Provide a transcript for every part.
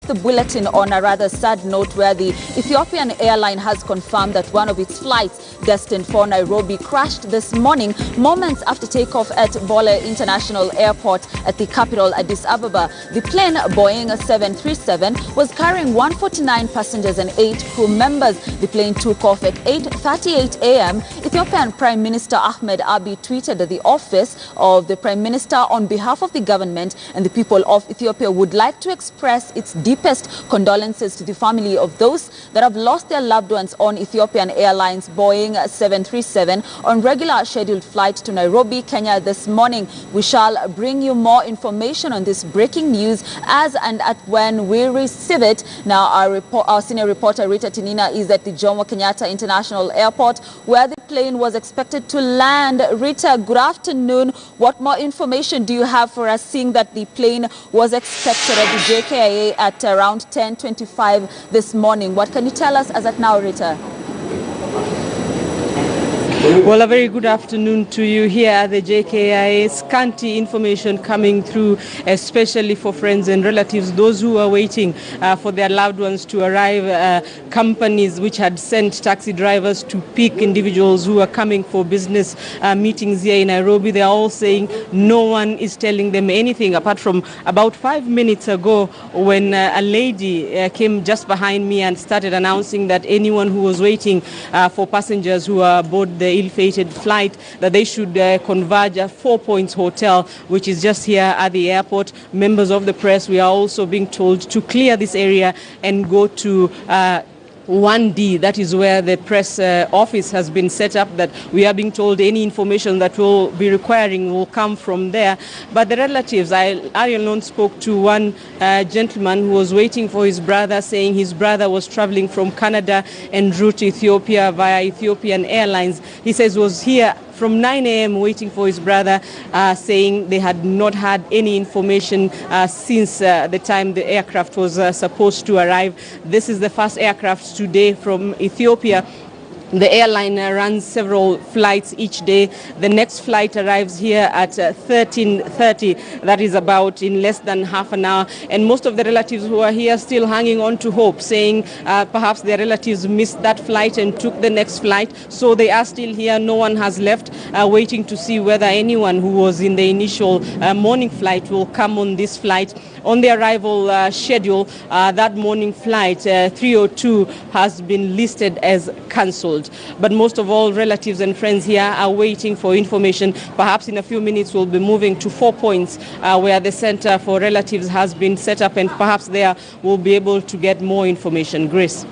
The bulletin on a rather sad note where the Ethiopian airline has confirmed that one of its flights destined for Nairobi crashed this morning moments after takeoff at Bole International Airport at the capital Addis Ababa. The plane, Boeing 737, was carrying 149 passengers and 8 crew members. The plane took off at 8:38 a.m. Ethiopian Prime Minister Ahmed Abiy tweeted that the office of the Prime Minister on behalf of the government and the people of Ethiopia would like to express its deepest condolences to the family of those that have lost their loved ones on Ethiopian Airlines Boeing 737 on regular scheduled flight to Nairobi, Kenya this morning. We shall bring you more information on this breaking news as and at when we receive it. Now, our senior reporter Rita Tinina is at the Jomo Kenyatta International Airport where the plane was expected to land. Rita, good afternoon. What more information do you have for us, seeing that the plane was expected at the JKIA at around 10:25 this morning? What can you tell us as at now, Rita? Well, a very good afternoon to you here at the JKIA. Scanty information coming through, especially for friends and relatives, those who are waiting for their loved ones to arrive. Companies which had sent taxi drivers to pick individuals who are coming for business meetings here in Nairobi, they are all saying no one is telling them anything, apart from about 5 minutes ago when a lady came just behind me and started announcing that anyone who was waiting for passengers who are aboard the ill-fated flight, that they should converge at 4 Points Hotel, which is just here at the airport. Members of the press, we are also being told to clear this area and go to 1D, that is where the press office has been set up, that we are being told any information that will be requiring will come from there. But the relatives, I alone spoke to one gentleman who was waiting for his brother, saying his brother was traveling from Canada en route to Ethiopia via Ethiopian Airlines. He says he was here from 9 a.m. waiting for his brother, saying they had not had any information since the time the aircraft was supposed to arrive. This is the first aircraft today from Ethiopia. The airline runs several flights each day. The next flight arrives here at 13:30. That is about in less than half an hour. And most of the relatives who are here still hanging on to hope, saying perhaps their relatives missed that flight and took the next flight. So they are still here. No one has left, waiting to see whether anyone who was in the initial morning flight will come on this flight. On the arrival schedule, that morning flight 302 has been listed as cancelled. But most of all, relatives and friends here are waiting for information. Perhaps in a few minutes we'll be moving to 4 Points, where the Center for Relatives has been set up, and perhaps there we'll be able to get more information. Grace.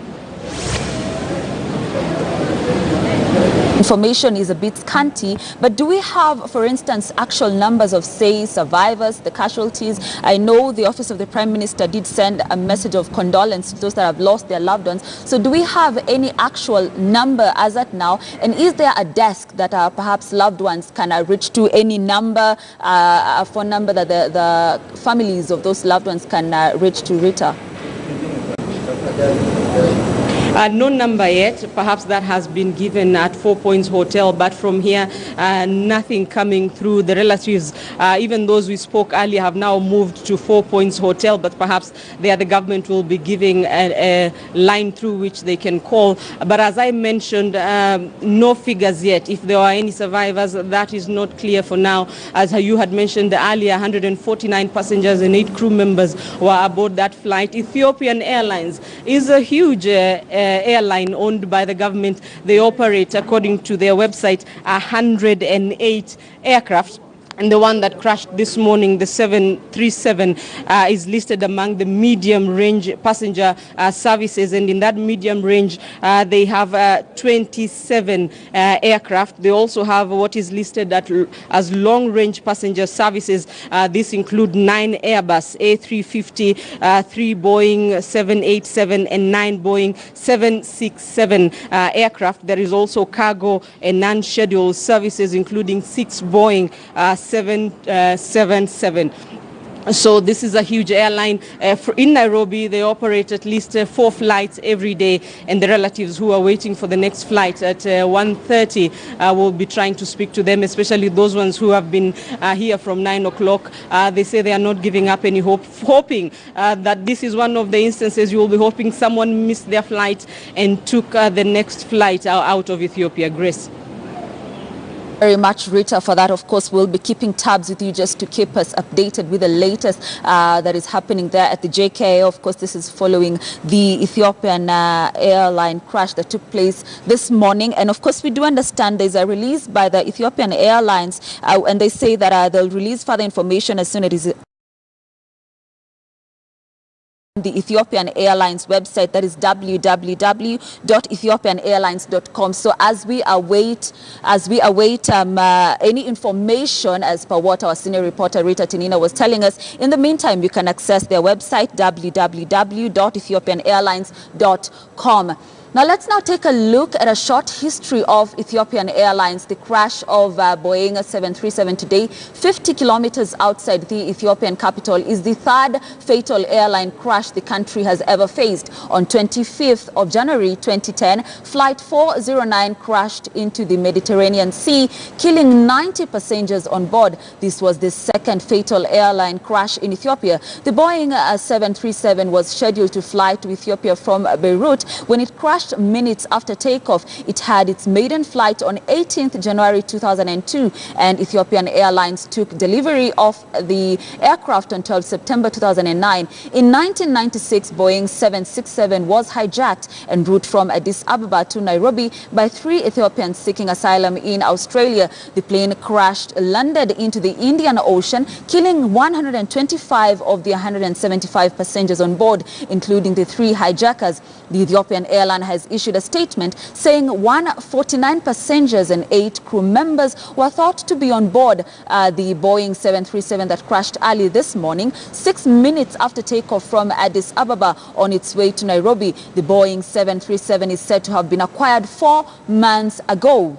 Information is a bit scanty, but do we have, for instance, actual numbers of, say, survivors, the casualties? I know the Office of the Prime Minister did send a message of condolence to those that have lost their loved ones. So do we have any actual number as at now? And is there a desk that perhaps loved ones can reach to, any number, a phone number that the families of those loved ones can reach to, Rita? No number yet. Perhaps that has been given at 4 Points Hotel, but from here, nothing coming through. The relatives, even those we spoke earlier, have now moved to 4 Points Hotel, but perhaps there the government will be giving a line through which they can call. But as I mentioned, no figures yet. If there are any survivors, that is not clear for now. As you had mentioned earlier, 149 passengers and 8 crew members were aboard that flight. Ethiopian Airlines is a huge airline owned by the government. They operate, according to their website, 108 aircraft. And the one that crashed this morning, the 737, is listed among the medium-range passenger services. And in that medium range, they have 27 aircraft. They also have what is listed as long-range passenger services. This include 9 Airbus A350, 3 Boeing 787, and 9 Boeing 767 aircraft. There is also cargo and non-scheduled services, including 6 Boeing 777. So this is a huge airline. In Nairobi, they operate at least 4 flights every day, and the relatives who are waiting for the next flight at 1:30 will be trying to speak to them, especially those ones who have been here from 9 o'clock. They say they are not giving up any hope, hoping that this is one of the instances you will be hoping someone missed their flight and took the next flight out of Ethiopia. Grace. Very much, Rita, for that. Of course, we'll be keeping tabs with you just to keep us updated with the latest that is happening there at the JKA. Of course, this is following the Ethiopian airline crash that took place this morning. And of course, we do understand there's a release by the Ethiopian Airlines, and they say that they'll release further information as soon as it is the Ethiopian Airlines website, that is www.ethiopianairlines.com. So as we await any information as per what our senior reporter Rita Tinina was telling us, in the meantime you can access their website www.ethiopianairlines.com. Now let's now take a look at a short history of Ethiopian Airlines. The crash of Boeing 737 today, 50 kilometers outside the Ethiopian capital, is the third fatal airline crash the country has ever faced. On 25th of January 2010, Flight 409 crashed into the Mediterranean Sea, killing 90 passengers on board. This was the second fatal airline crash in Ethiopia. The Boeing 737 was scheduled to fly to Ethiopia from Beirut when it crashed minutes after takeoff. It had its maiden flight on 18th January 2002, and Ethiopian Airlines took delivery of the aircraft until September 2009. In 1996, Boeing 767 was hijacked en route from Addis Ababa to Nairobi by 3 Ethiopians seeking asylum in Australia. The plane crashed, landed into the Indian Ocean, killing 125 of the 175 passengers on board, including the 3 hijackers. The Ethiopian airline has issued a statement saying 149 passengers and 8 crew members were thought to be on board the Boeing 737 that crashed early this morning, 6 minutes after takeoff from Addis Ababa on its way to Nairobi. The Boeing 737 is said to have been acquired 4 months ago.